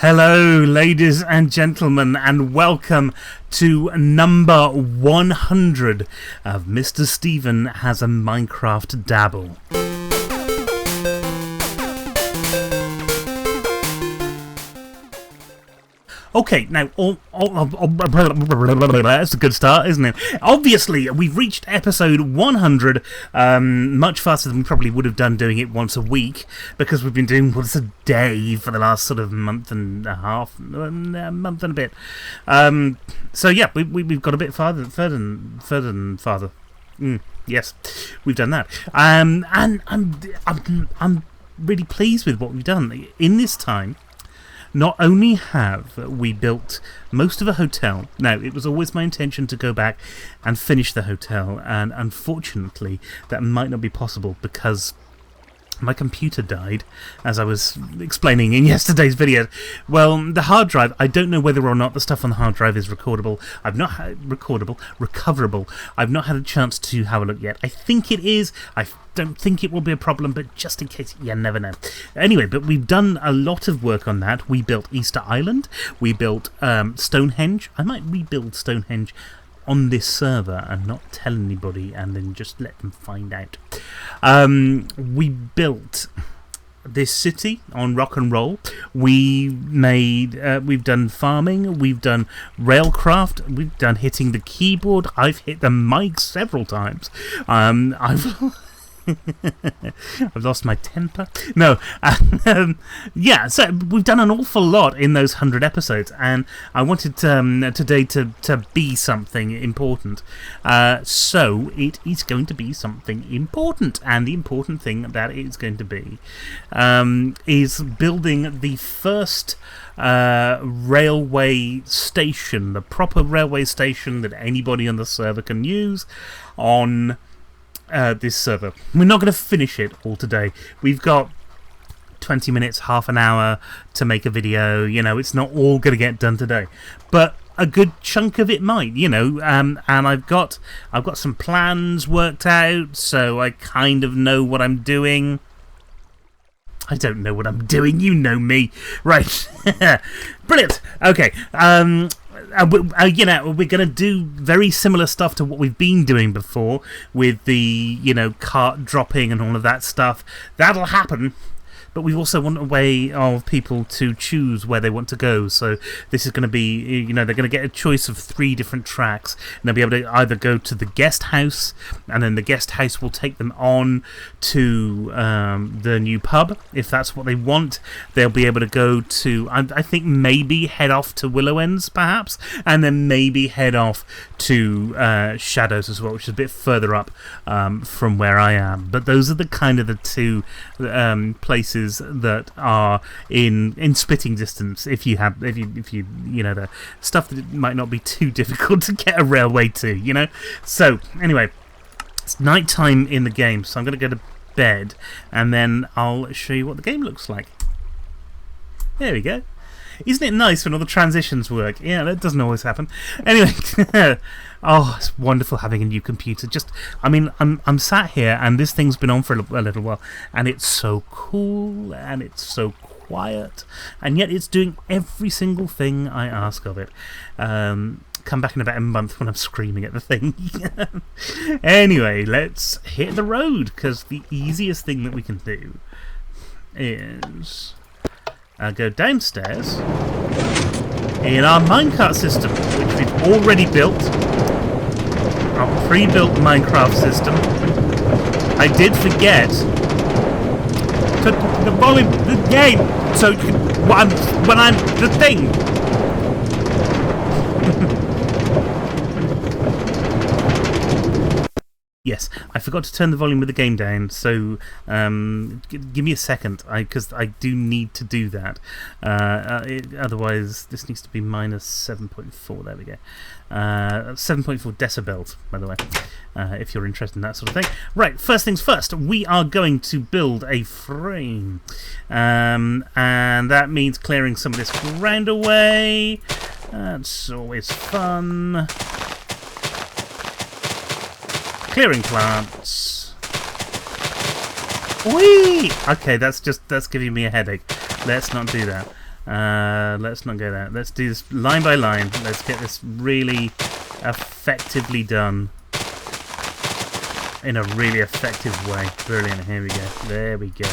Hello, ladies and gentlemen, and welcome to number 100 of Mr. Steven Has a Minecraft Dabble. Okay, now, that's a good start, isn't it? Obviously, we've reached episode 100 much faster than we probably would have done doing it once a week, because we've been doing once a day for the last sort of month and a half, month and a bit. So yeah, we've got a bit further than farther. Yes, we've done that. And I'm really pleased with what we've done in this time. Not only have we built most of a hotel, now it was always my intention to go back and finish the hotel, and unfortunately that might not be possible because my computer died, as I was explaining in yesterday's video. Well, the hard drive, I don't know whether or not the stuff on the hard drive is recoverable. I've not had recoverable. I've not had a chance to have a look yet. I think it is. I don't think it will be a problem, but just in case, you never know. Anyway, but we've done a lot of work on that. We built Easter Island. We built Stonehenge. I might rebuild Stonehenge on this server and not tell anybody and then just let them find out. We built this city on rock and roll. We've done farming, we've done railcraft, we've done hitting the keyboard. I've hit the mic several times. I've lost my temper. No, yeah, so we've done an awful lot in those 100 episodes, and I wanted today to be something important. So it is going to be something important, and the important thing that it's going to be is building the first railway station, the proper railway station that anybody on the server can use on this server. We're not going to finish it all today. We've got 20 minutes, half an hour to make a video. You know, it's not all going to get done today, but a good chunk of it might, you know, and I've got some plans worked out, so I kind of know what I'm doing. I don't know what I'm doing, you know me. Right. Brilliant. Okay. You know, we're going to do very similar stuff to what we've been doing before with the, you know, cart dropping and all of that stuff. That'll happen. But we also want a way of people to choose where they want to go. So this is going to be, you know, they're going to get a choice of 3 different tracks. And they'll be able to either go to the guest house, and then the guest house will take them on to the new pub, if that's what they want. They'll be able to go to, I think maybe head off to Willow Ends, perhaps, and then maybe head off to Shadows as well, which is a bit further up from where I am. But those are the kind of the 2 places that are in spitting distance, if you know, the stuff that might not be too difficult to get a railway to, you know. So anyway, it's night time in the game, so I'm going to go to bed and then I'll show you what the game looks like. There we go. Isn't it nice when all the transitions work? Yeah, that doesn't always happen. Anyway, oh, it's wonderful having a new computer. I mean, I'm sat here and this thing's been on for a little while, and it's so cool and it's so quiet, and yet it's doing every single thing I ask of it. Come back in about a month when I'm screaming at the thing. Anyway, let's hit the road, because the easiest thing that we can do is go downstairs in our minecart system, which we've already built. Our pre-built Minecraft system. I did forget to the volume the game, so when I'm the thing. Yes, I forgot to turn the volume of the game down, so give me a second, because I do need to do that. Otherwise, this needs to be minus 7.4. There we go. 7.4 decibels, by the way, if you're interested in that sort of thing. Right, first things first, we are going to build a frame. And that means clearing some of this ground away. That's always fun. Clearing plants. Whee! Okay, that's giving me a headache. Let's not do that. Let's not go there. Let's do this line by line. Let's get this really effectively done in a really effective way. Brilliant. Here we go. There we go.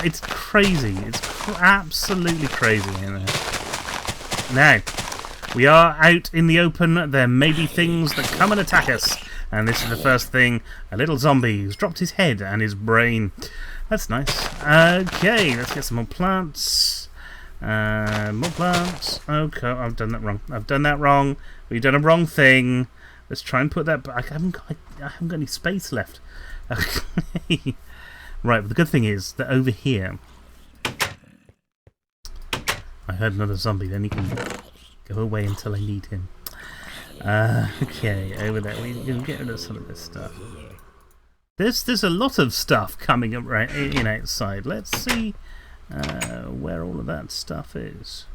It's crazy. It's absolutely crazy in there. Now, we are out in the open. There may be things that come and attack us. And this is the first thing. A little zombie who's dropped his head and his brain. That's nice. Okay, let's get some more plants. More plants. Okay, I've done that wrong. I've done that wrong. We've done a wrong thing. Let's try and put that back. I haven't got any space left. Okay. Right, but the good thing is that over here... I heard another zombie, then he can go away until I need him. Okay, over there. We can get rid of some of this stuff. There's a lot of stuff coming up right in outside. Let's see where all of that stuff is.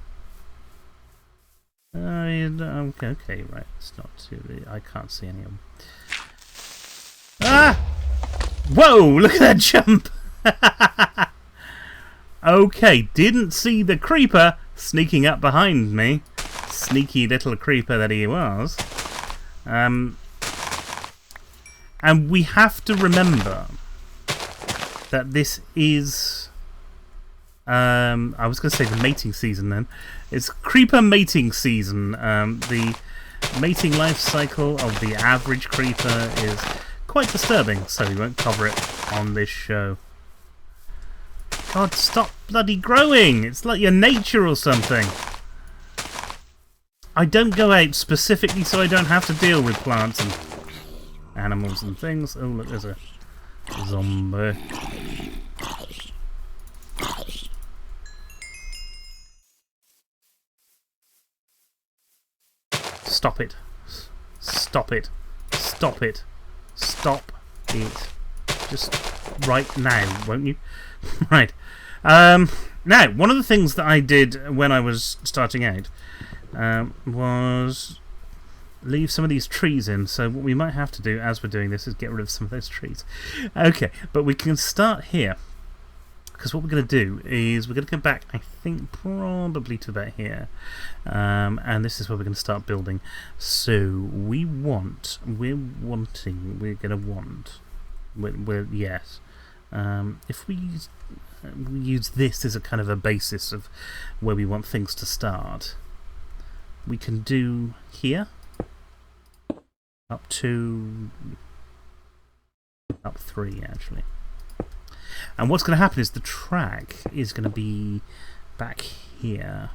Okay, right. It's not too... I can't see any of them. Ah! Whoa! Look at that jump! Okay, didn't see the creeper sneaking up behind me. Sneaky little creeper that he was. And we have to remember that this is... I was going to say the mating season then. It's creeper mating season. The mating life cycle of the average creeper is quite disturbing, so we won't cover it on this show. God, stop bloody growing! It's like your nature or something. I don't go out specifically so I don't have to deal with plants and animals and things. Oh, look, there's a zombie. Stop it. Stop it. Stop it. Stop it. Just right now, won't you? Right. Now, one of the things that I did when I was starting out was leave some of these trees in. So what we might have to do as we're doing this is get rid of some of those trees. Okay, but we can start here. Because what we're going to do is we're going to go back, I think, probably to about here. And this is where we're going to start building. So we're going to want... yes. If we use this as a kind of a basis of where we want things to start, we can do here up 3 actually. And what's going to happen is the track is going to be back here,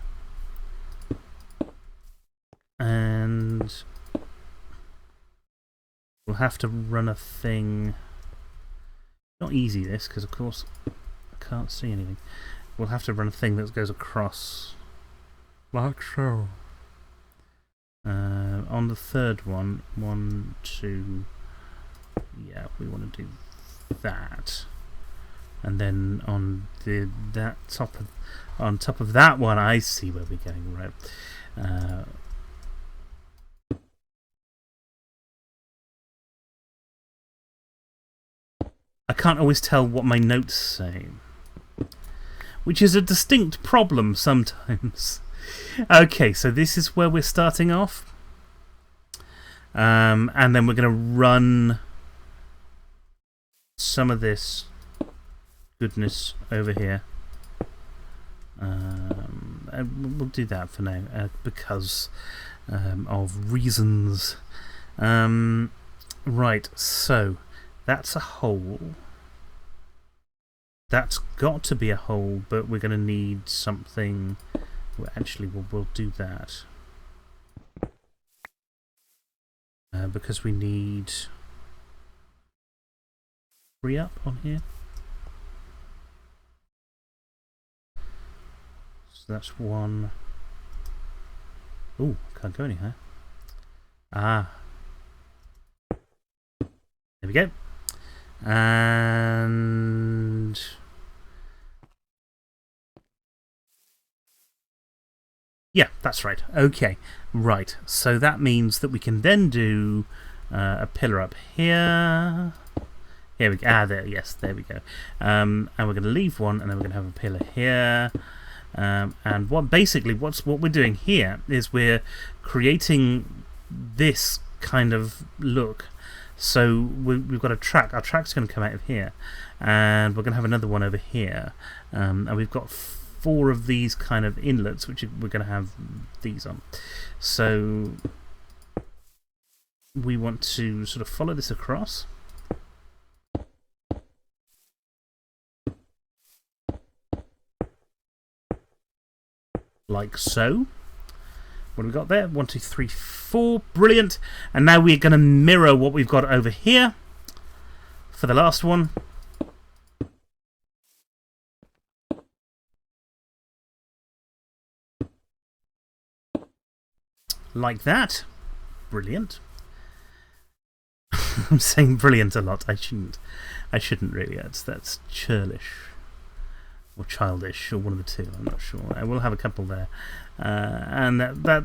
and we'll have to run a thing. Not easy this, because of course I can't see anything. We'll have to run a thing that goes across like so. On the third one, 1, 2, yeah, we want to do that, and then on top of that one, I see where we're going, right? I can't always tell what my notes say, which is a distinct problem sometimes. Okay, so this is where we're starting off. And then we're going to run some of this goodness over here. We'll do that for now, because of reasons. Right, so that's a hole. That's got to be a hole, but we're going to need something. Well, actually, we'll do that. Because we need 3 up on here. So that's 1. Ooh, can't go anywhere. Ah. There we go. And yeah, that's right. Okay, right. So that means that we can then do a pillar up here, Here we go. There. Yes, there we go. And we're going to leave one, and then we're going to have a pillar here. And what we're doing here is we're creating this kind of look. So we've got a track. Our track's going to come out of here, and we're going to have another one over here. And we've got 4 of these kind of inlets, which we're going to have these on. So we want to sort of follow this across. Like so. What have we got there? 1, 2, 3, 4. Brilliant. And now we're going to mirror what we've got over here for the last one. Like that. Brilliant. I'm saying brilliant a lot. I shouldn't really. That's churlish. Or childish, or one of the two, I'm not sure. I will have a couple there. And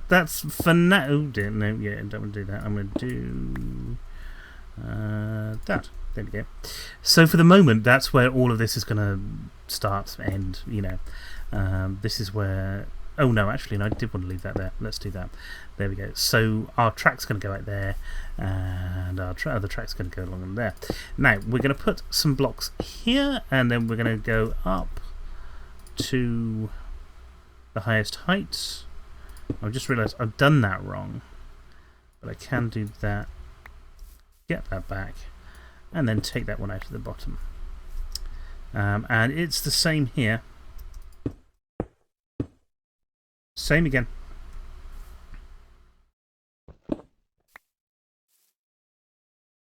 that's for now. Oh, dear, no, yeah, I don't want to do that. I'm going to do that. There we go. So for the moment, that's where all of this is going to start, end, you know. This is where... Oh, no, actually, no, I did want to leave that there. Let's do that. There we go. So our track's going to go out there, and our other track's going to go along in there. Now, we're going to put some blocks here, and then we're going to go up to the highest height. I've just realised I've done that wrong, but I can do that, get that back, and then take that one out of the bottom. And it's the same here. Same again.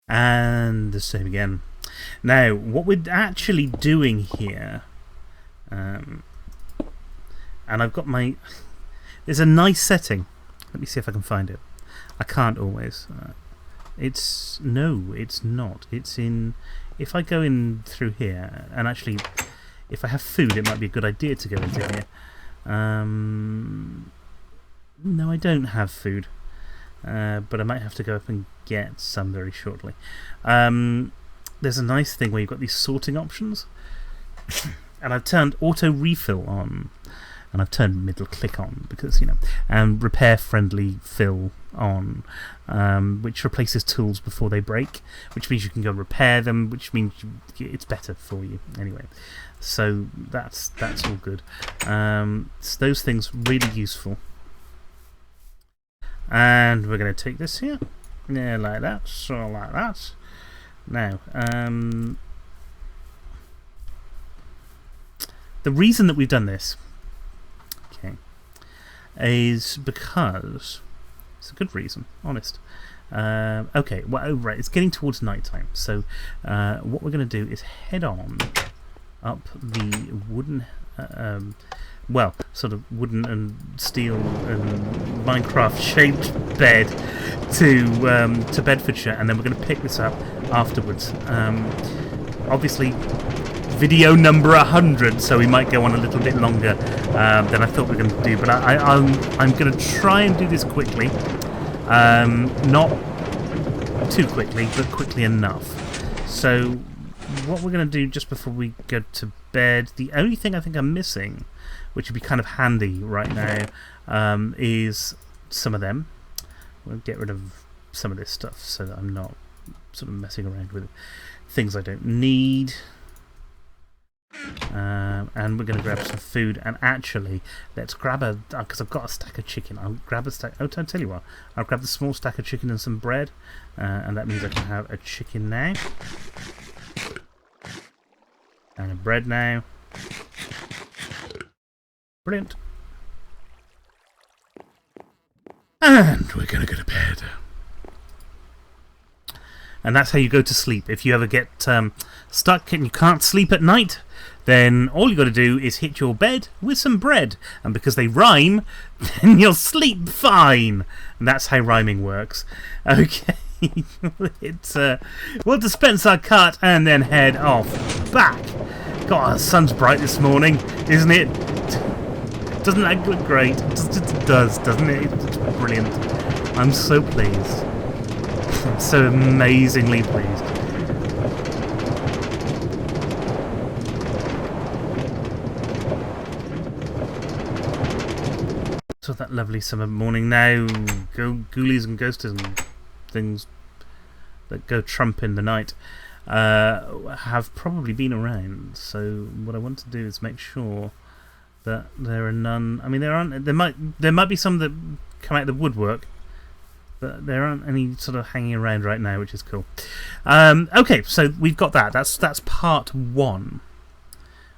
And the same again. Now, what we're actually doing here, and I've got my... There's a nice setting. Let me see if I can find it. I can't always. No, it's not. It's in... If I go in through here, and actually, if I have food, it might be a good idea to go into here. No, I don't have food. But I might have to go up and get some very shortly. There's a nice thing where you've got these sorting options. And I've turned auto refill on. And I've turned middle click on because, you know, and repair friendly fill on, which replaces tools before they break, which means you can go repair them, which means it's better for you anyway. So that's all good. So those things really useful. And we're going to take this here, yeah, like that, so like that. Now, the reason that we've done this, okay, is because it's a good reason, honest. Okay, well, oh, right, it's getting towards night time, so what we're going to do is head on up the wooden, well, sort of wooden and steel and Minecraft shaped bed to Bedfordshire, and then we're going to pick this up afterwards. Obviously, video number 100, so we might go on a little bit longer than I thought we were going to do, but I'm going to try and do this quickly. Not too quickly, but quickly enough. So what we're going to do just before we go to bed, the only thing I think I'm missing, which would be kind of handy right now, is some of them. We'll get rid of some of this stuff so that I'm not sort of messing around with things I don't need. And we're going to grab some food, and actually let's grab because I've got a stack of chicken. I'll grab a stack. Oh, I'll tell you what, I'll grab the small stack of chicken and some bread, and that means I can have a chicken now and a bread now. Brilliant. And we're going to go to bed. And that's how you go to sleep. If you ever get stuck and you can't sleep at night, then all you got to do is hit your bed with some bread. And because they rhyme, then you'll sleep fine. And that's how rhyming works. Okay. We'll dispense our cut and then head off back. God, the sun's bright this morning, isn't it? Doesn't that look great? It does, doesn't it? It's brilliant. I'm so pleased. I'm so amazingly pleased. So that lovely summer morning now, ghoulies and ghosties and things that go trump in the night have probably been around. So what I want to do is make sure that there are none. I mean, there might be some that come out of the woodwork, but there aren't any sort of hanging around right now, which is cool. Okay, so we've got that. That's part 1,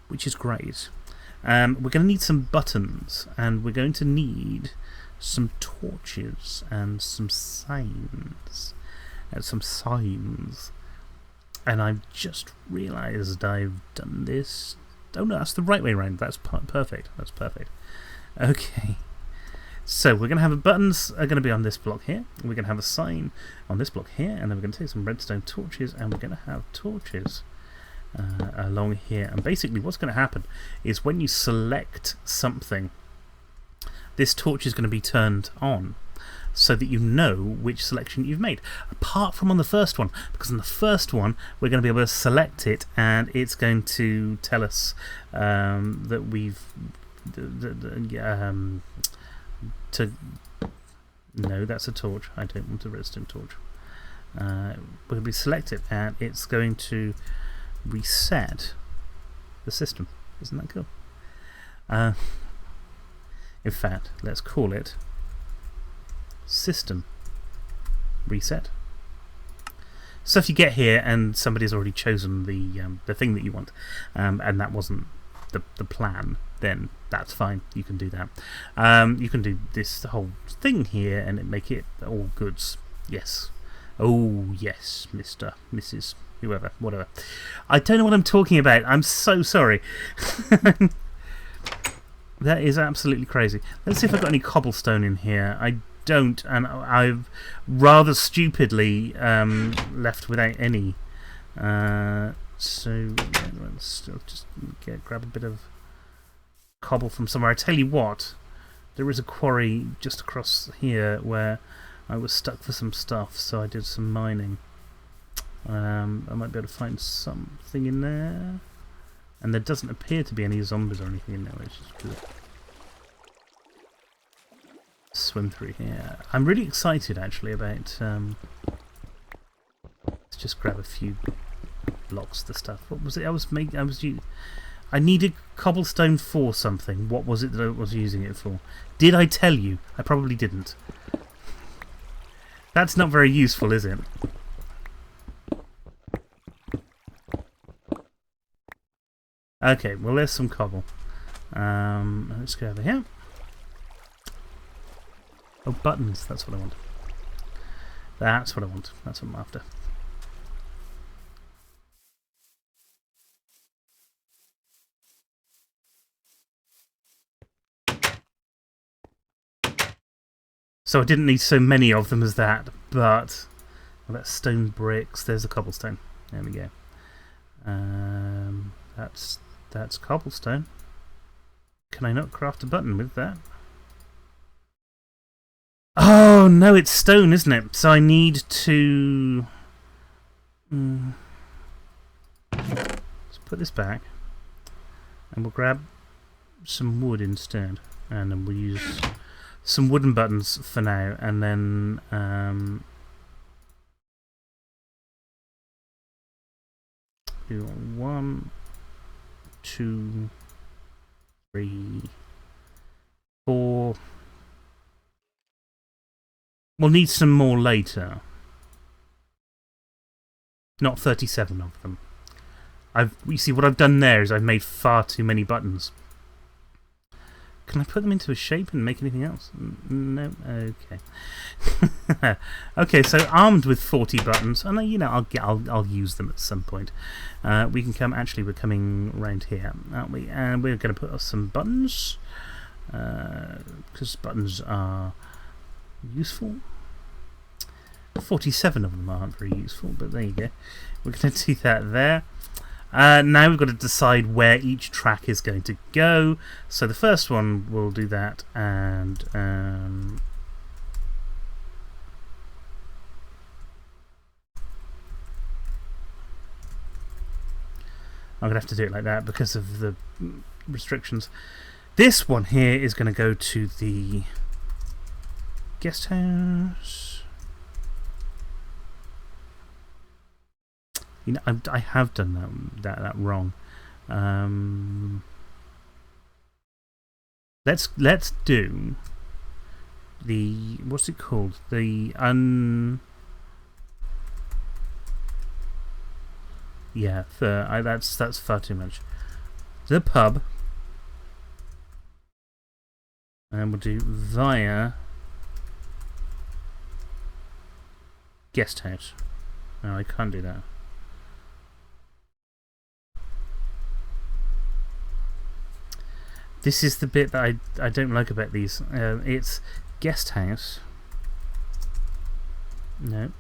which is great. We're going to need some buttons, and we're going to need some torches and some signs. And I've just realised I've done this. Oh no, that's the right way around. That's perfect. That's perfect. Okay. So we're going to have the buttons are going to be on this block here. We're going to have a sign on this block here, and then we're going to take some redstone torches, and we're going to have torches along here. And basically what's going to happen is when you select something, this torch is going to be turned on so that you know which selection you've made, apart from on the first one, because on the first one we're going to be able to select it and it's going to tell us that we've no, that's a torch. I don't want a redstone torch. We'll be selected and it's going to reset the system. Isn't that cool? In fact, let's call it system reset. So if you get here and somebody's already chosen the thing that you want, and that wasn't the plan, then that's fine. You can do that. You can do this whole thing here and make it all goods. Yes. Oh yes, Mr., Mrs., whoever, whatever. I don't know what I'm talking about. I'm so sorry. That is absolutely crazy. Let's see if I've got any cobblestone in here. I don't, and I've rather stupidly left without any. So let's just grab a bit of cobble from somewhere. I tell you what, there is a quarry just across here where I was stuck for some stuff, so I did some mining. I might be able to find something in there. And there doesn't appear to be any zombies or anything in there, which is good. Swim through here. I'm really excited actually about. Let's just grab a few blocks of the stuff. What was it? I needed cobblestone for something. What was it that I was using it for? Did I tell you? I probably didn't. That's not very useful, is it? Okay, well there's some cobble. Let's go over here. Oh, buttons, that's what I want. That's what I want. That's what I'm after. So I didn't need so many of them as that, but well, that's stone bricks. There's a cobblestone. There we go. That's cobblestone. Can I not craft a button with that? Oh no, it's stone, isn't it? So I need to. Let's put this back, and we'll grab some wood instead, and then we'll use some wooden buttons for now, and then do 1, 2, 3, 4. We'll need some more later. Not 37 of them. You see, what I've done there is I've made far too many buttons. Can I put them into a shape and make anything else? No? Okay. Okay, so armed with 40 buttons, and you know, I'll use them at some point. We can come, actually, we're coming round here, aren't we? And we're going to put some buttons, because buttons are useful. 47 of them aren't very useful, but there you go. We're going to do that there. Now we've got to decide where each track is going to go. So the first one will do that, and I'm going to have to do it like that because of the restrictions. This one here is going to go to the guest house. You know, I have done that wrong. Let's do the, what's it called? The that's far too much. The pub, and we'll do via guest house. No, I can't do that. This is the bit that I don't like about these. It's guest house. No.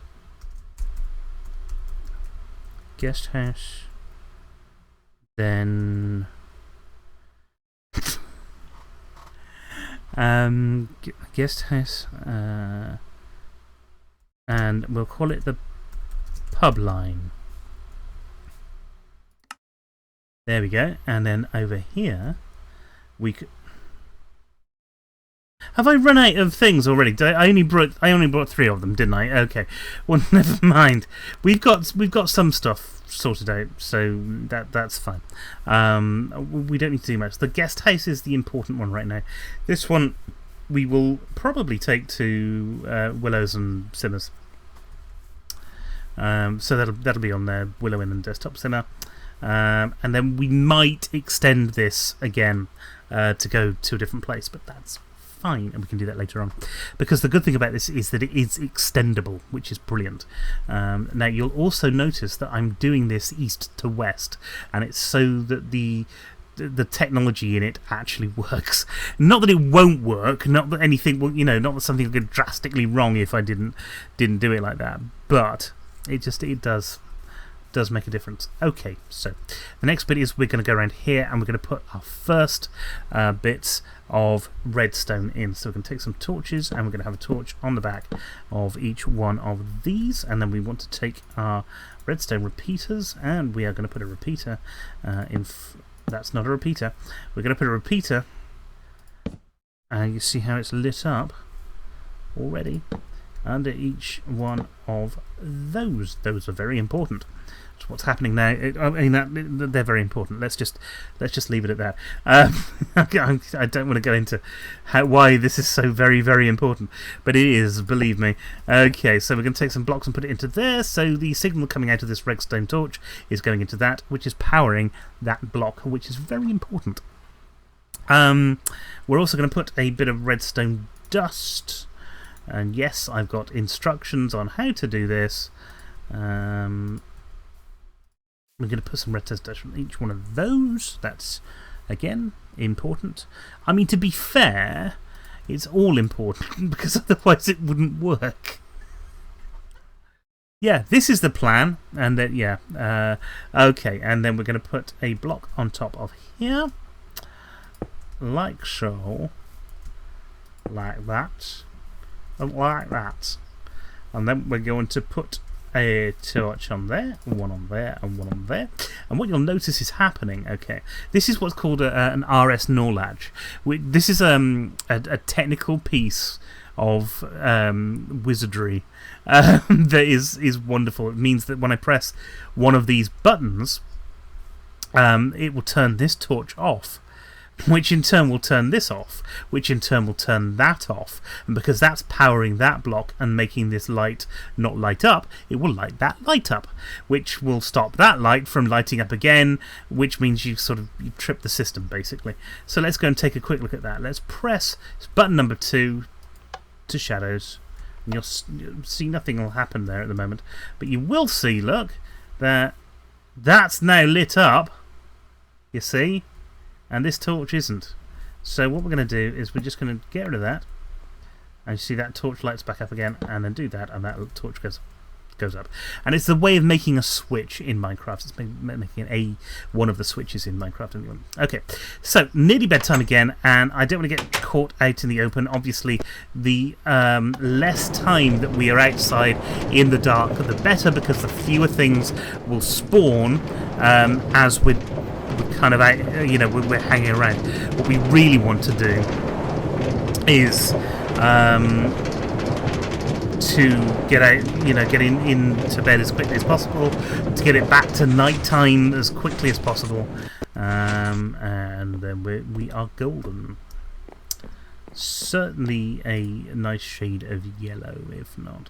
Guest house. Then guest house. And we'll call it the pub line. There we go. And then over here we could. Have I run out of things already? I only brought 3 of them, didn't I? Okay. Well, never mind. We've got some stuff sorted out, so that's fine. We don't need to do much. The guest house is the important one right now. This one we will probably take to Willow's and Simmer's. So that'll be on there, Willow Inn and Desktop Simmer. And then we might extend this again to go to a different place, but that's fine, and we can do that later on. Because the good thing about this is that it is extendable, which is brilliant. Now, you'll also notice that I'm doing this east to west, and it's so that the technology in it actually works. Not that it won't work, not that anything will, not that something would go drastically wrong if I didn't do it like that, but it does make a difference. Okay, so the next bit is we're going to go around here and we're going to put our first bits of redstone in. So we're going to take some torches and we're going to have a torch on the back of each one of these, and then we want to take our redstone repeaters and we are going to put a repeater in. That's not a repeater. We're going to put a repeater, and you see how it's lit up already under each one of those. Those are very important. So what's happening now? They're very important. Let's just leave it at that. I don't want to go into why this is so very, very important, but it is, believe me. Okay, so we're going to take some blocks and put it into there. So the signal coming out of this redstone torch is going into that, which is powering that block, which is very important. We're also going to put a bit of redstone dust, and yes, I've got instructions on how to do this. We're going to put some redstone dust on each one of those. That's, again, important. I mean, to be fair, it's all important because otherwise it wouldn't work. Yeah, this is the plan. And then, yeah. Okay, and then we're going to put a block on top of here. Like so. Like that. Like that. And then we're going to put a torch on there, one on there, and one on there. And what you'll notice is happening, okay, this is what's called an RS knowledge. This is a technical piece of wizardry that is wonderful. It means that when I press one of these buttons, it will turn this torch off, which in turn will turn this off, which in turn will turn that off. And because that's powering that block and making this light not light up, it will light that light up, which will stop that light from lighting up again, which means you trip the system, basically. So let's go and take a quick look at that. Let's press button number 2 to shadows. And you'll see nothing will happen there at the moment. But you will see, look, that's now lit up. You see? And this torch isn't. So what we're going to do is we're just going to get rid of that. And you see that torch lights back up again, and then do that, and that torch goes up. And it's the way of making a switch in Minecraft. It's making one of the switches in Minecraft. Okay, so nearly bedtime again, and I don't want to get caught out in the open. Obviously, the less time that we are outside in the dark, the better, because the fewer things will spawn as we're kind of, you know, we're hanging around. What we really want to do is to get out, you know, get into bed as quickly as possible, to get it back to night time as quickly as possible, and then we are golden. Certainly a nice shade of yellow, if not.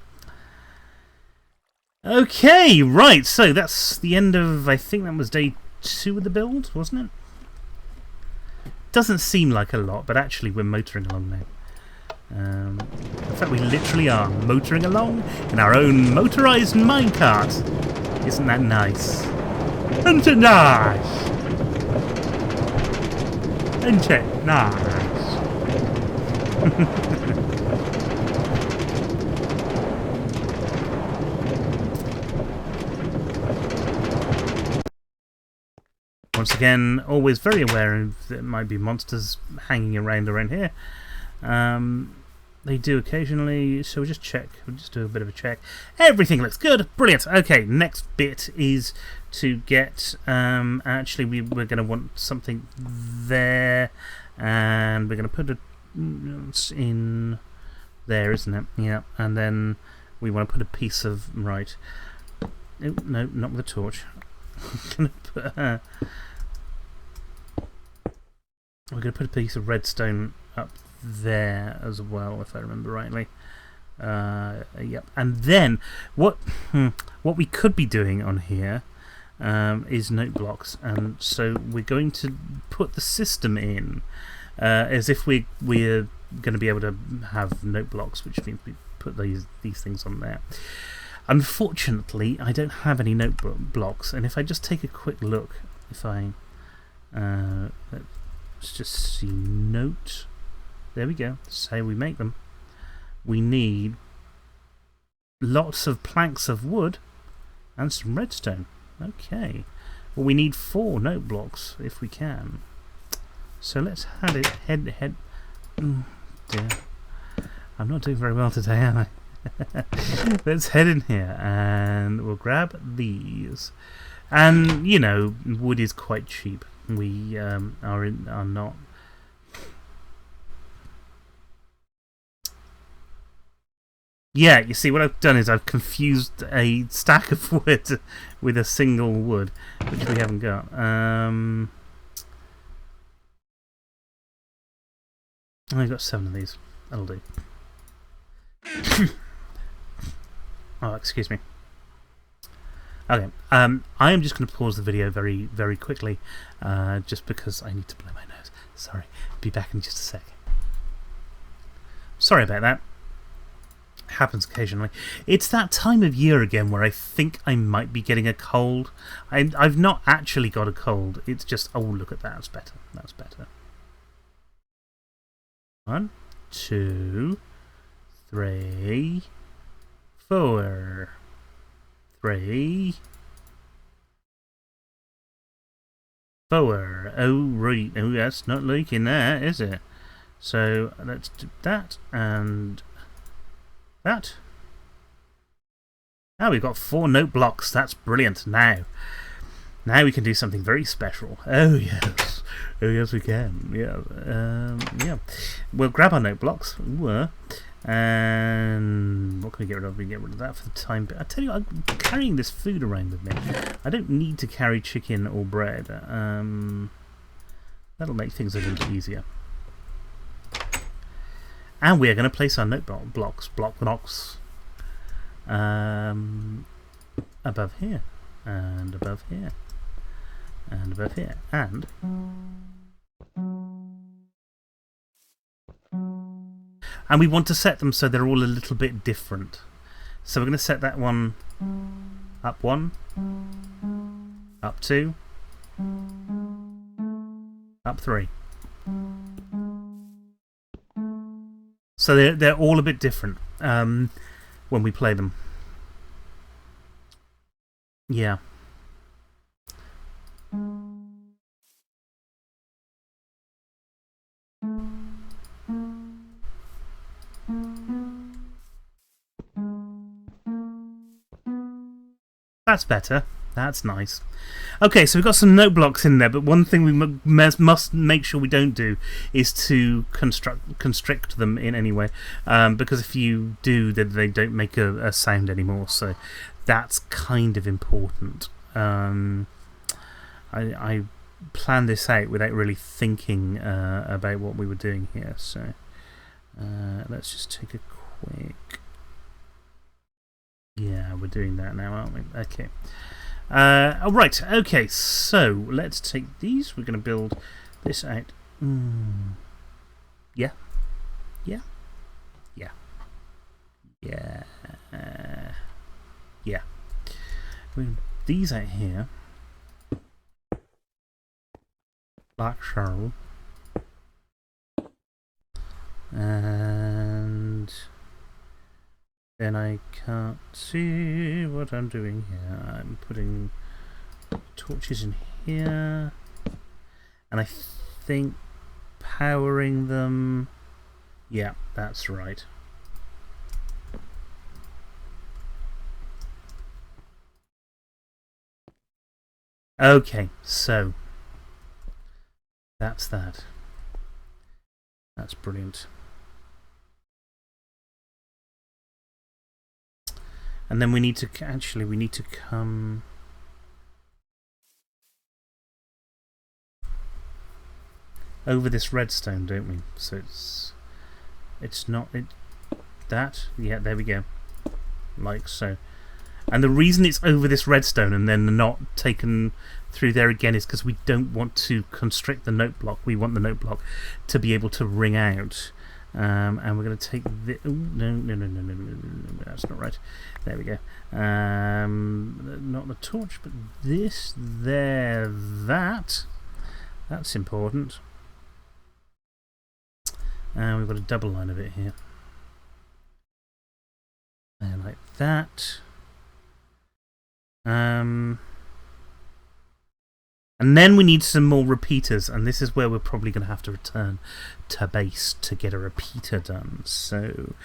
Okay, right, so that's the end of, I think that was day 2 of the build, wasn't it? Doesn't seem like a lot, but actually we're motoring along now. In fact, we literally are motoring along in our own motorised minecart. Isn't that nice? Isn't it nice? Isn't it nice? Once again, always very aware of there might be monsters hanging around here. They do occasionally, so we'll just check. We'll just do a bit of a check. Everything looks good. Brilliant. Okay, next bit is to get... actually, we're going to want something there. And we're going to put it in there, isn't it? Yeah. And then we want to put a piece of... Right. Oh, no, not with a torch. I'm going to put a piece of redstone up there as well, if I remember rightly. Yep. And then what we could be doing on here is note blocks, and so we're going to put the system in as if we're going to be able to have note blocks, which means we put these things on there. Unfortunately, I don't have any note blocks, and if I just take a quick look, if I let's just see note. There we go. Say we make them. We need lots of planks of wood and some redstone. Okay. Well, we need 4 note blocks if we can. So let's head. Dear. I'm not doing very well today, am I? Let's head in here and we'll grab these. And you know, wood is quite cheap. We are not. Yeah, you see, what I've done is I've confused a stack of wood with a single wood, which we haven't got. I've got 7 of these. That'll do. Oh, excuse me. Okay, I am just going to pause the video very, very quickly, just because I need to blow my nose. Sorry, be back in just a sec. Sorry about that. Happens occasionally. It's that time of year again where I think I might be getting a cold. I've not actually got a cold. It's just, oh, look at that. That's better. That's better. 1, 2, 3, 4. 3, 4. Oh, right. Oh, that's not leaking there, is it? So let's do that and that. Now we've got 4 note blocks. That's brilliant. Now we can do something very special. Oh, yes. Oh, yes, we can. Yeah. Yeah. We'll grab our note blocks. Ooh, and what can we get rid of? We can get rid of that for the time. But I tell you, I'm carrying this food around with me. I don't need to carry chicken or bread. That'll make things a little bit easier. And we are going to place our note blocks above here, and above here, and above here, and we want to set them so they're all a little bit different. So we're going to set that one up 1, up 2, up 3. So they're all a bit different when we play them. Yeah. That's better. That's nice. Okay, so we've got some note blocks in there, but one thing we must make sure we don't do is to constrict them in any way, because if you do, then they don't make a sound anymore. So that's kind of important. I planned this out without really thinking about what we were doing here. So let's just take a quick. Yeah, we're doing that now, aren't we? Okay. Right, okay, so let's take these. We're going to build this out. Yeah. Yeah. Yeah. Yeah. Yeah. These out here. Like so. And then I can't see what I'm doing here. I'm putting torches in here, and I think powering them. Yeah, that's right. Okay, so that's that. That's brilliant. And then we need to come over this redstone, don't we? So it's not that. Yeah, there we go. Like so. And the reason it's over this redstone and then not taken through there again is because we don't want to constrict the note block. We want the note block to be able to ring out. And we're going to take this. No, that's not right. There we go. Not the torch, but this, there, that. That's important. And we've got a double line of it here. And like that. And then we need some more repeaters, and this is where we're probably going to have to return to base to get a repeater done. So,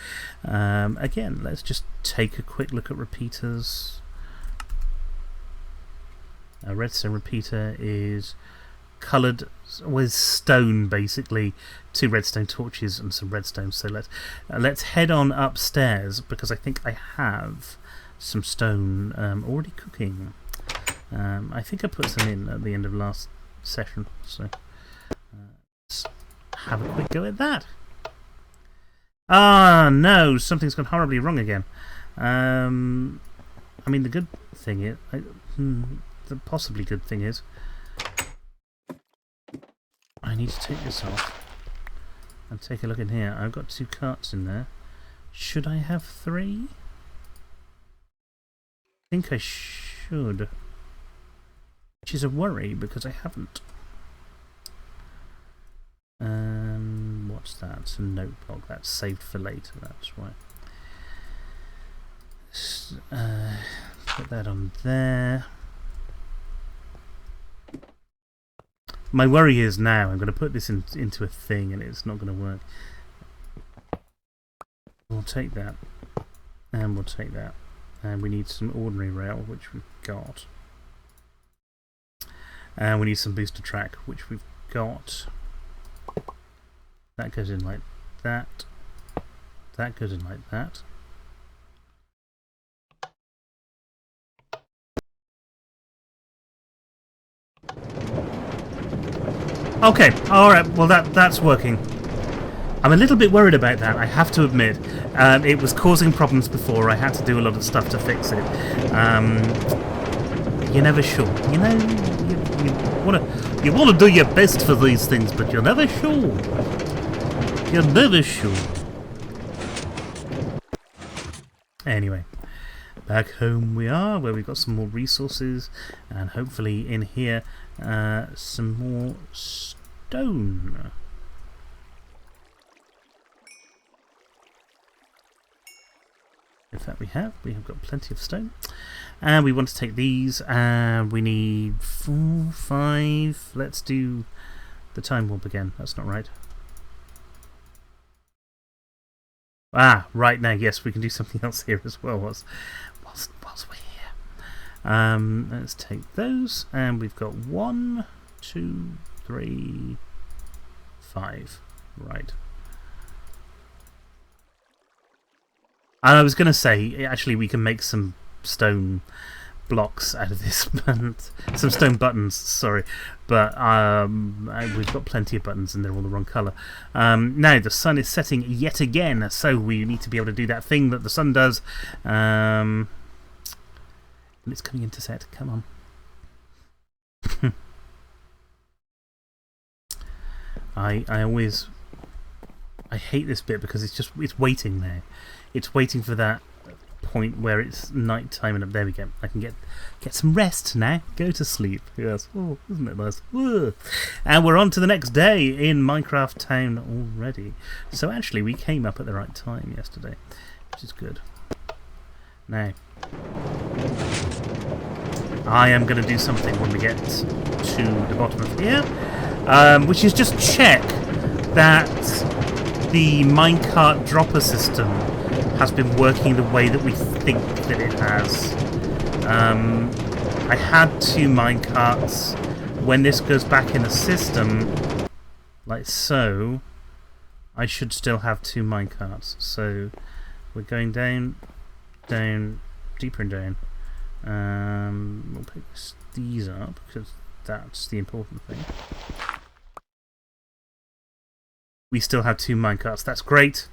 again, let's just take a quick look at repeaters. A redstone repeater is coloured with stone, basically, 2 redstone torches and some redstone. So let's head on upstairs, because I think I have some stone already cooking. I think I put some in at the end of last session, so let's have a quick go at that. Ah, no, something's gone horribly wrong again. I mean, the good thing is, the possibly good thing is, I need to take this off and take a look in here. I've got 2 carts in there. Should I have 3? I think I should. Which is a worry, because I haven't. What's that? It's a note block. That's saved for later, that's why. Put that on there. My worry is now I'm going to put this into a thing and it's not going to work. We'll take that. And we'll take that. And we need some ordinary rail, which we've got. And we need some booster track, which we've got. That goes in like that. That goes in like that. Okay, alright, well that's working. I'm a little bit worried about that, I have to admit. It was causing problems before, I had to do a lot of stuff to fix it. You're never sure. You know, you wanna do your best for these things, but you're never sure. You're never sure. Anyway, back home we are, where we've got some more resources, and hopefully in here some more stone. In fact, we have got plenty of stone. And we want to take these, and we need 4, 5. Let's do the time warp again. That's not right. Ah, right now, yes, we can do something else here as well whilst we're here. Let's take those, and we've got 1, 2, 3, 5. Right. And I was going to say, actually, we can make some stone blocks out of this, some stone buttons, sorry, but we've got plenty of buttons and they're all the wrong colour. Now the sun is setting yet again, so we need to be able to do that thing that the sun does. And it's coming into set, come on. I hate this bit because it's waiting there. It's waiting for that point where it's night time and there we go. I can get some rest now. Go to sleep. Yes. Oh, isn't it nice? Ugh. And we're on to the next day in Minecraft Town already. So actually we came up at the right time yesterday, which is good. Now I am going to do something when we get to the bottom of here, which is just check that the minecart dropper system has been working the way that we think that it has. I had 2 minecarts. When this goes back in the system, like so, I should still have 2 minecarts. So we're going down, down, deeper and down. We'll pick these up because that's the important thing. We still have 2 minecarts. That's great.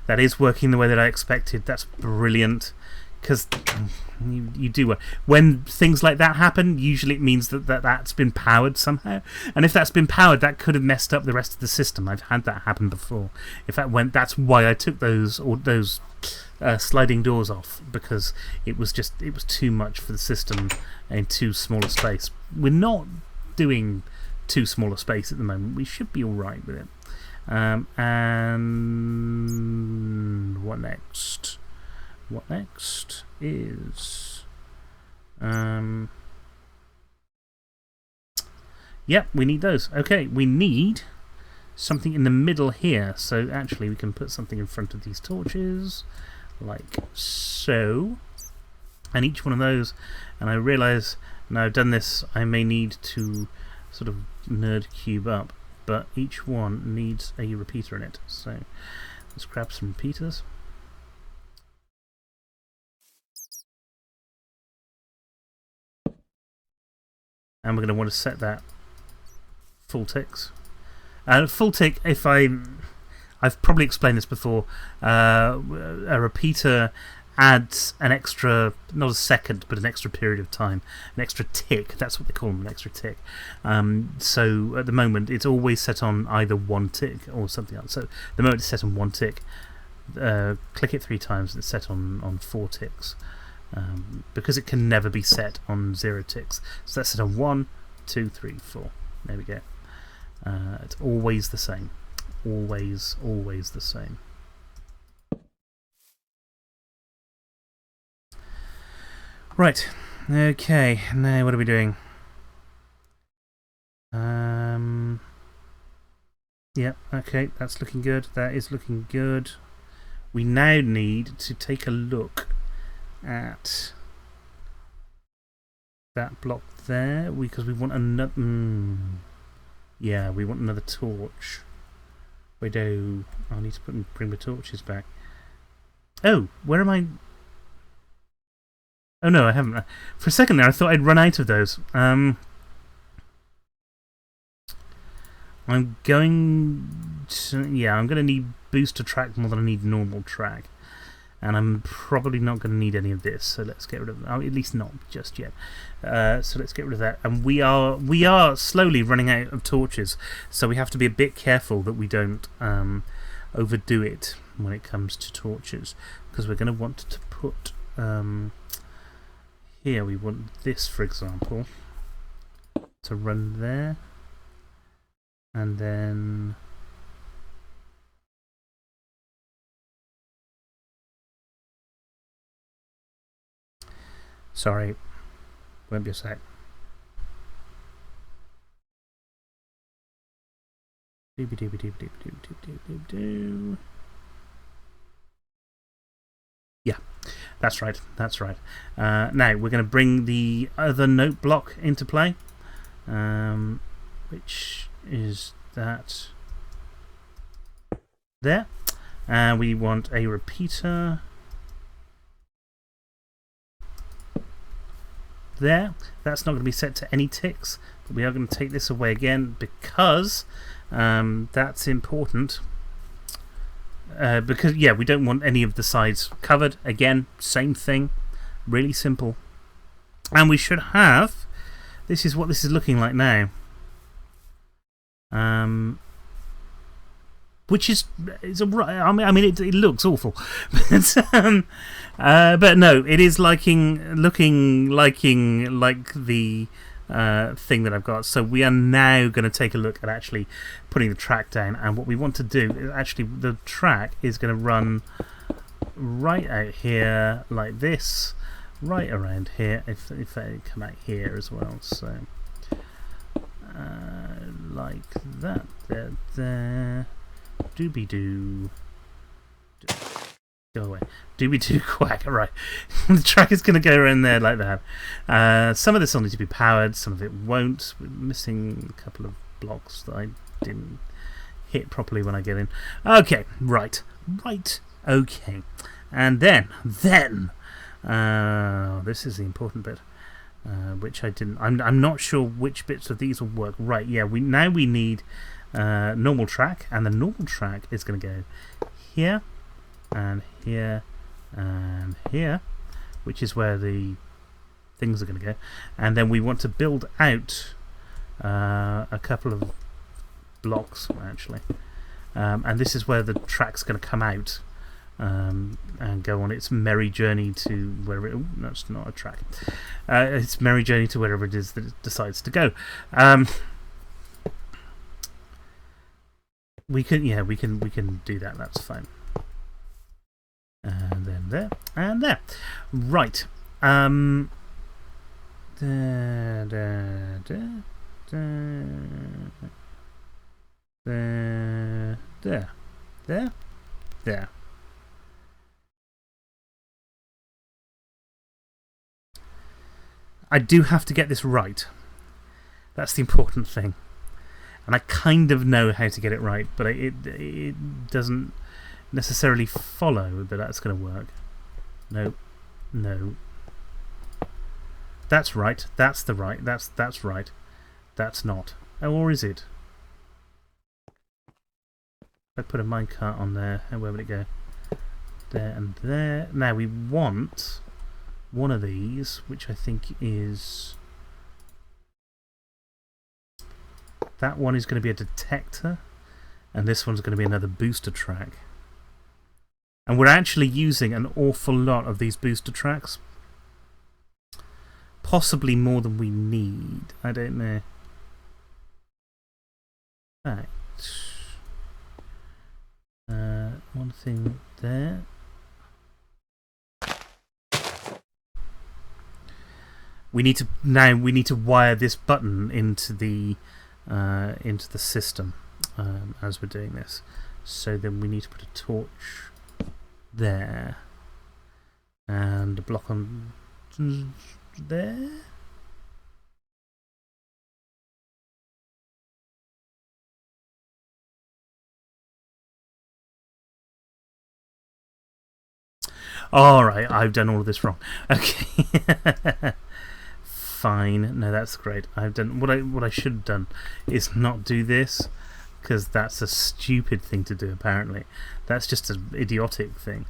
That is working the way that I expected. That's brilliant. Because you do. When things like that happen, usually it means that's been powered somehow. And if that's been powered, that could have messed up the rest of the system. I've had that happen before. In fact, that's why I took those sliding doors off, because it was too much for the system in too small a space. We're not doing too small a space at the moment. We should be all right with it. And what next? What next is yep, we need those. Okay, we need something in the middle here. So actually we can put something in front of these torches, like so. And each one of those, and I realise now I've done this, I may need to sort of nerd cube up, but each one needs a repeater in it. So let's grab some repeaters. And we're going to want to set that full ticks. Full tick, I've probably explained this before, a repeater adds an extra, not a second, but an extra period of time, an extra tick. That's what they call them, an extra tick. So at the moment, it's always set on either 1 tick or something else. So the moment it's set on 1 tick, click it 3 times and it's set on 4 ticks. Because it can never be set on 0 ticks. So that's set on 1, 2, 3, 4. There we go. It's always the same. Always the same. Right. Okay. Now what are we doing? Yeah. Okay. That's looking good. That is looking good. We now need to take a look at that block there, because we want another. Yeah, we want another torch. We do. I need to bring the torches back. Oh, where am I? Oh no, I haven't. For a second there, I thought I'd run out of those. I'm going to. Yeah, I'm going to need booster track more than I need normal track. And I'm probably not going to need any of this, so let's get rid of at least not just yet. So let's get rid of that. And we are slowly running out of torches, so we have to be a bit careful that we don't overdo it when it comes to torches, because we're going to want to put here. We want this, for example, to run there, and then. Sorry, won't be a sec. Yeah. That's right. That's right. Now we're going to bring the other note block into play, which is that there. We want a repeater there. That's not going to be set to any ticks, but we are going to take this away again because that's important. Because, yeah, we don't want any of the sides covered. Again, same thing. Really simple. And we should have... This is what this is looking like now. Which is I mean it looks awful. But no, it is looking like the thing that I've got. So we are now going to take a look at actually putting the track down, and what we want to do is actually the track is going to run right out here like this, right around here, if I come out here as well, so like that, there, doobie-doo, go away, doobie-doo quack. Right, the track is going to go around there like that. Some of this will need to be powered, some of it won't. We're missing a couple of blocks that I didn't hit properly when I get in. Okay, right, okay. And then this is the important bit, which I didn't. I'm not sure which bits of these will work. Right, yeah. We need normal track, and the normal track is going to go here and here and here, which is where the things are going to go. And then we want to build out a couple of blocks actually, and this is where the track's going to come out. And go on its merry journey to wherever it... that's not a track. Its merry journey to wherever it is that it decides to go. We can do that. That's fine. And then there and there. Right. There. I do have to get this right. That's the important thing. And I kind of know how to get it right, but it doesn't necessarily follow that that's going to work. No. That's right. That's the right. That's right. That's not. Oh, or is it? If I put a minecart on there, where would it go? There and there. Now we want one of these, which I think is... that one is going to be a detector, and this one's going to be another booster track. And we're actually using an awful lot of these booster tracks. Possibly more than we need. I don't know. Right. One thing there. We need to wire this button into the system as we're doing this. So then we need to put a torch there and a block on there. Alright, I've done all of this wrong. Okay. Fine. No, that's great. I've done what I should have done is not do this, because that's a stupid thing to do, apparently. That's just an idiotic thing.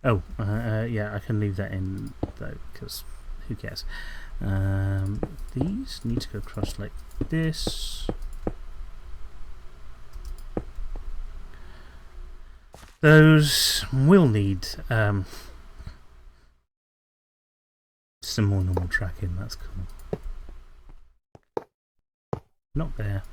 Oh, yeah, I can leave that in, though, because who cares? These need to go across like this. Those will need some more normal tracking, that's cool. Not there.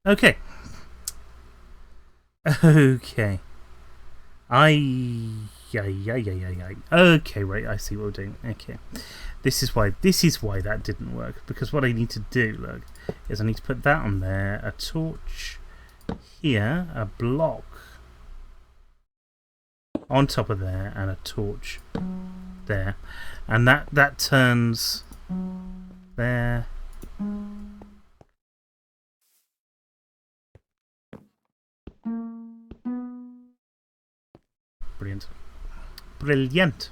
Okay. Okay. Okay, right, I see what we're doing. Okay. This is why that didn't work. Because what I need to do, look, is I need to put that on there, a torch here, a block on top of there, and a torch there. And that turns there. Brilliant. Brilliant.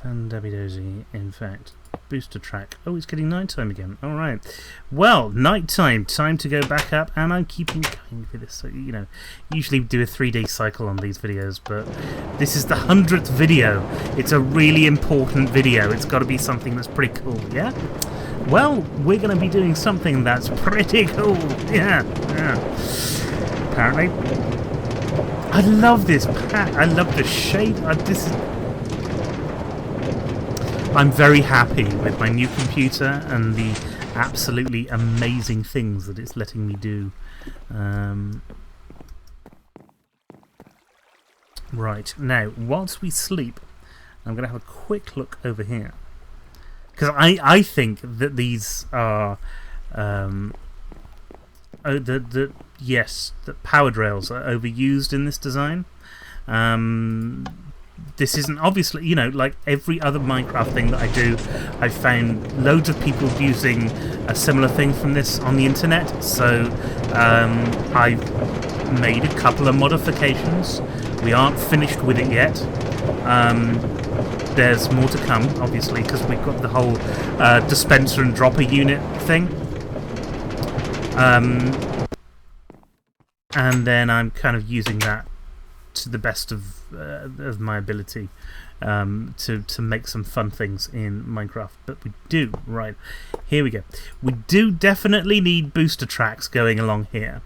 Fandabidozy, in fact. Booster track. Oh, it's getting nighttime again. Alright. Well, nighttime. Time to go back up, and I'm keeping going for this. So, you know, usually do a 3-day cycle on these videos, but this is the 100th video. It's a really important video. It's got to be something that's pretty cool, yeah? Well, we're going to be doing something that's pretty cool. Yeah. Apparently. I love this pack. I love the shape. I'm very happy with my new computer and the absolutely amazing things that it's letting me do. Right, now, whilst we sleep, I'm going to have a quick look over here. Because I think that these are... yes, the powered rails are overused in this design. This isn't obviously, you know, like every other Minecraft thing that I do, I've found loads of people using a similar thing from this on the internet. So I've made a couple of modifications. We aren't finished with it yet. There's more to come, obviously, because we've got the whole dispenser and dropper unit thing. And then I'm kind of using that to the best of my ability to make some fun things in Minecraft. But we do, right, here we go. We do definitely need booster tracks going along here.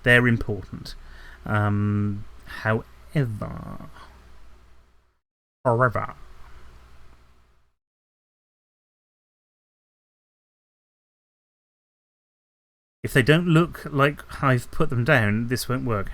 They're important. However, if they don't look like I've put them down, this won't work.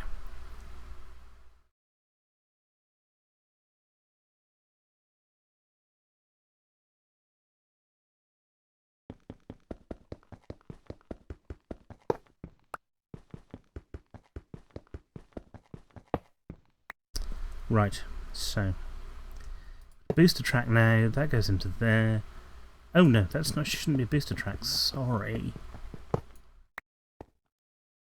Right, so booster track now, that goes into there. Oh no, shouldn't be a booster track, sorry.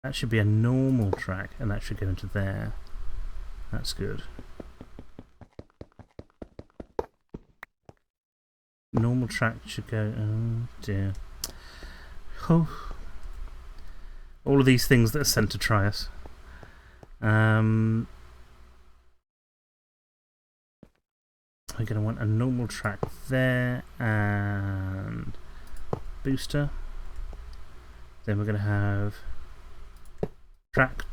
That should be a normal track, and that should go into there. That's good. Normal track should go... Oh dear. Oh. All of these things that are sent to try us. We're going to want a normal track there, and booster. Then we're going to have... Track.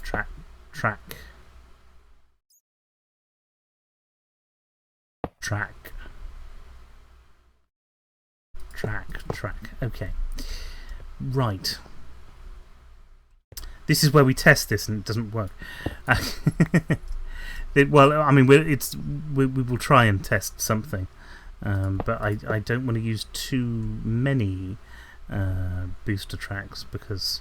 Okay. Right. This is where we test this and it doesn't work. Well, I mean, we will try and test something. But I don't want to use too many booster tracks because...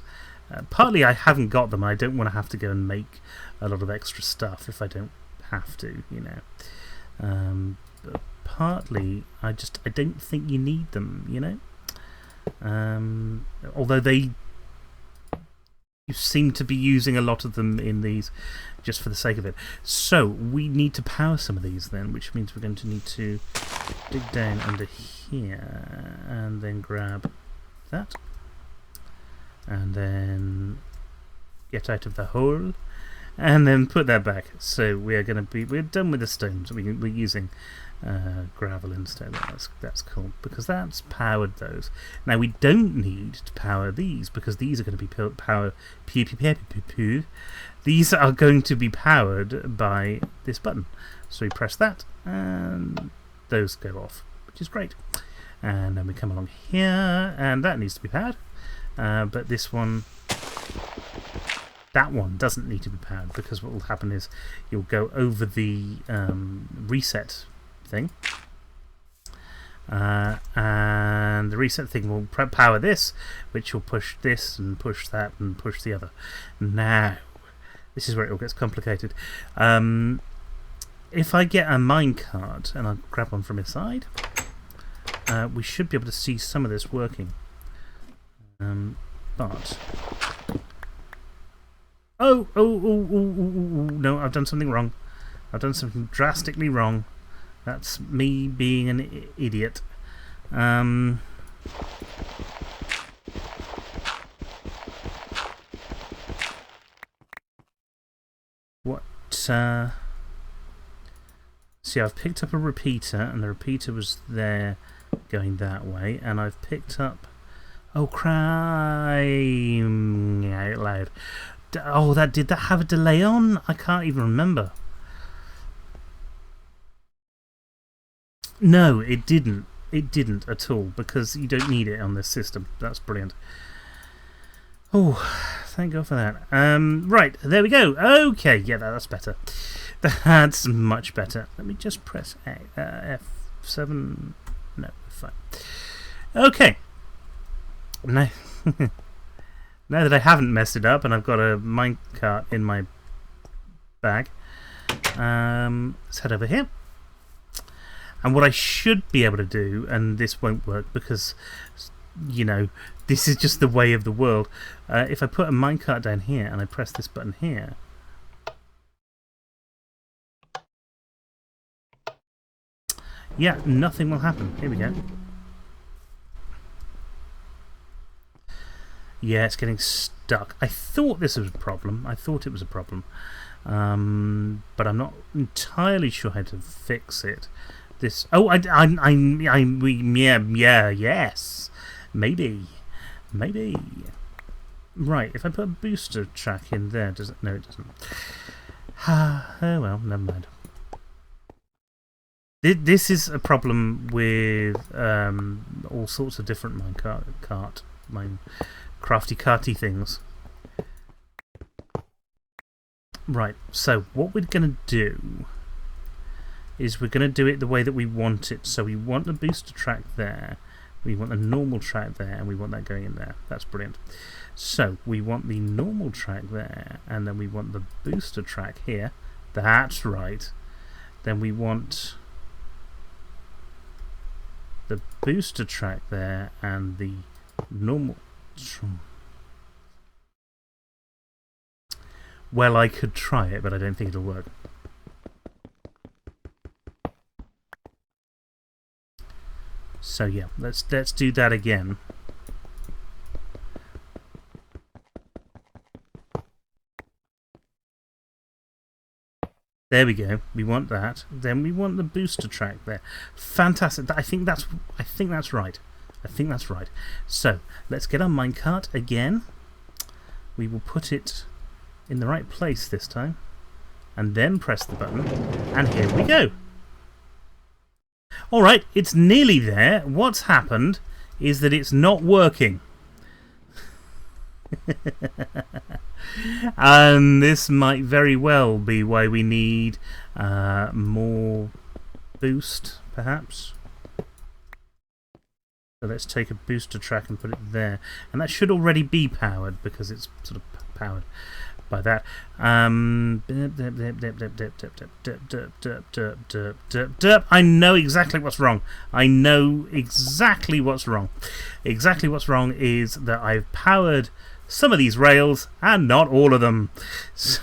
partly I haven't got them. I don't want to have to go and make a lot of extra stuff if I don't have to, you know. But partly I don't think you need them, you know. Although you seem to be using a lot of them in these just for the sake of it. So we need to power some of these then, which means we're going to need to dig down under here and then grab that. And then get out of the hole and then put that back. So we're done with the stones. We're using gravel instead. That's cool because that's powered those. Now we don't need to power these because these are going to be powered. These are going to be powered by this button. So we press that and those go off, which is great. And then we come along here and that needs to be powered. But this one That one doesn't need to be powered because what will happen is you'll go over the reset thing. And the reset thing will power this, which will push this and push that and push the other. Now, this is where it all gets complicated. If I get a minecart and I grab one from his side, we should be able to see some of this working. But oh, no, I've done something wrong. I've done something drastically wrong. That's me being an idiot. What? See, I've picked up a repeater, and the repeater was there going that way, and I've picked up. Oh, crying out loud. Oh, did that have a delay on? I can't even remember. No, it didn't. It didn't at all, because you don't need it on this system. That's brilliant. Oh, thank God for that. Right, there we go. Okay, yeah, that's better. That's much better. Let me just press F7. No, fine. Okay. Now, now that I haven't messed it up and I've got a minecart in my bag, let's head over here. And what I should be able to do, and this won't work because, you know, this is just the way of the world. If I put a minecart down here and I press this button here, yeah, nothing will happen. Here we go. Yeah, it's getting stuck. I thought this was a problem. I thought it was a problem. But I'm not entirely sure how to fix it. This. Oh, yes. Maybe. Right, if I put a booster track in there, does it? No, it doesn't. Oh, well, never mind. This is a problem with all sorts of different crafty carty things. Right, so what we're going to do is we're going to do it the way that we want it. So we want the booster track there, we want the normal track there, and we want that going in there. That's brilliant. So we want the normal track there, and then we want the booster track here. That's right. Then we want the booster track there and the normal. Well, I could try it, but I don't think it'll work. So yeah, let's do that again. There we go. We want that. Then we want the booster track there. Fantastic. I think that's right. I think that's right. So let's get our minecart again. We will put it in the right place this time, and then press the button, and here we go. Alright, it's nearly there. What's happened is that it's not working. And this might very well be why we need more boost, perhaps. So let's take a booster track and put it there. And that should already be powered because it's sort of powered by that. I know exactly what's wrong. I know exactly what's wrong. Exactly what's wrong is that I've powered some of these rails and not all of them. So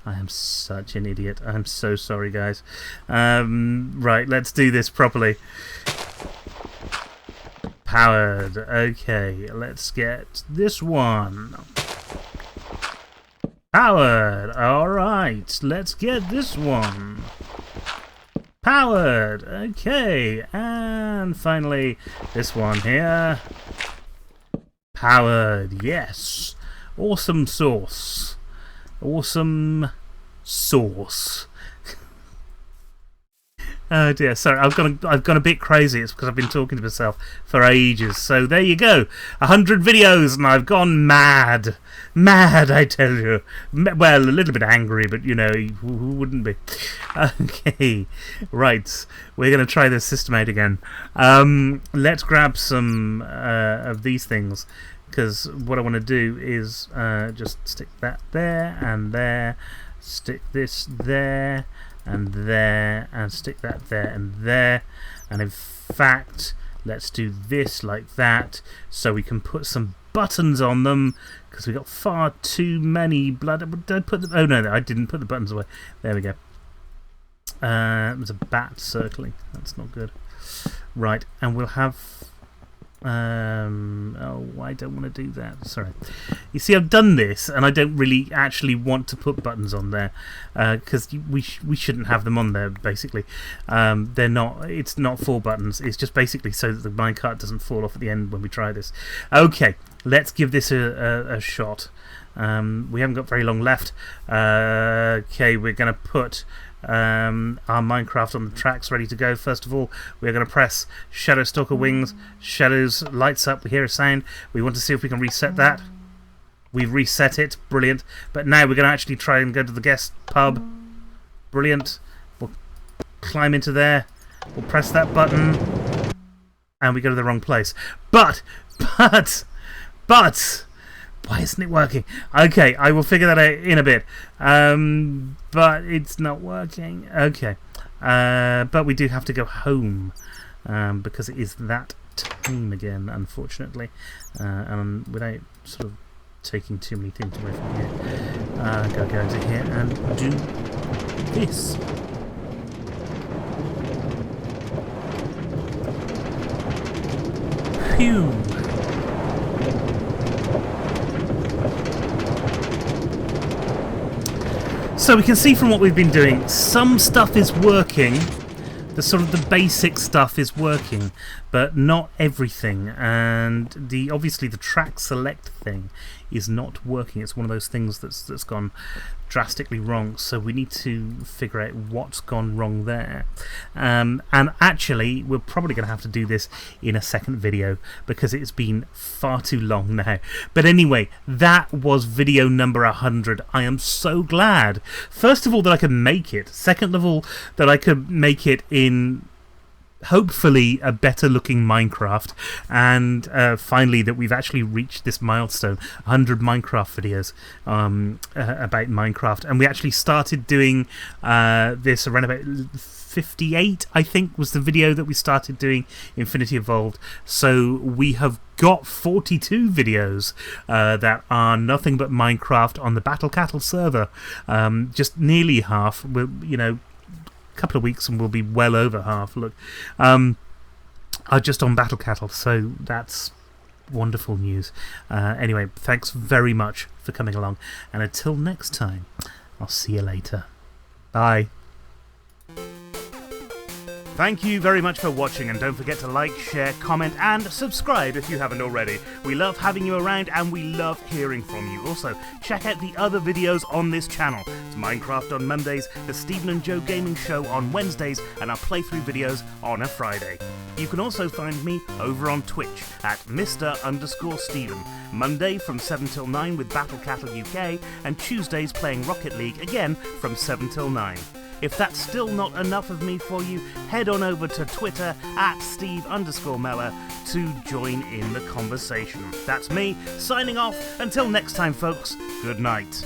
I am such an idiot. I'm so sorry, guys. Right, let's do this properly. Powered. Okay, let's get this one. Powered. Alright, let's get this one. Powered. Okay, and finally this one here. Powered. Yes. Awesome sauce. Awesome sauce. Oh dear, sorry, I've gone a bit crazy. It's because I've been talking to myself for ages. So there you go, 100 videos, and I've gone mad, I tell you. Well, a little bit angry, but you know, who wouldn't be? Okay, right, we're gonna try this system out again. Let's grab some of these things, because what I want to do is just stick that there and there, stick this there and there, and stick that there and there, and in fact let's do this like that so we can put some buttons on them, because we got far too many blood. Did I put the, oh no, I didn't put the buttons away. There we go. There's a bat circling, that's not good. Right, and we'll have oh, I don't want to do that, sorry. You see, I've done this and I don't really actually want to put buttons on there, because we shouldn't have them on there, basically. They're not, it's not for buttons, it's just basically so that the minecart doesn't fall off at the end when we try this. Okay, let's give this a shot. We haven't got very long left. Okay, we're going to put our Minecraft on the tracks ready to go. First of all, we're going to press Shadow Stalker Wings. Shadows lights up, we hear a sound. We want to see if we can reset that. We've reset it, brilliant. But now we're going to actually try and go to the guest pub. Brilliant. We'll climb into there, we'll press that button, and we go to the wrong place. But why isn't it working? Okay, I will figure that out in a bit. But it's not working. Okay. But we do have to go home, because it is that time again, unfortunately. And without sort of taking too many things away from here, I'm going to go into here and do this. Phew. So we can see from what we've been doing, some stuff is working. The sort of the basic stuff is working, but not everything. And obviously the track select thing is not working. It's one of those things that's gone drastically wrong. So we need to figure out what's gone wrong there. And actually, we're probably going to have to do this in a second video, because it's been far too long now. But anyway, that was video number 100. I am so glad, first of all, that I could make it. Second of all, that I could make it in hopefully a better looking Minecraft, and finally that we've actually reached this milestone, 100 Minecraft videos about Minecraft. And we actually started doing this around about 58, I think, was the video that we started doing Infinity Evolved. So we have got 42 videos that are nothing but Minecraft on the Battle Cattle server. Just nearly half. You know, couple of weeks and we'll be well over half. Look, are just on Battle Cattle, so that's wonderful news. Anyway, thanks very much for coming along, and until next time, I'll see you later. Bye. Thank you very much for watching, and don't forget to like, share, comment and subscribe if you haven't already. We love having you around and we love hearing from you. Also, check out the other videos on this channel. It's Minecraft on Mondays, the Stephen and Joe Gaming Show on Wednesdays, and our playthrough videos on a Friday. You can also find me over on Twitch at Mr_Stephen. Monday from 7 till 9 with Battle Cattle UK, and Tuesdays playing Rocket League again from 7 till 9. If that's still not enough of me for you, head on over to Twitter at Steve_Meller to join in the conversation. That's me, signing off. Until next time, folks, good night.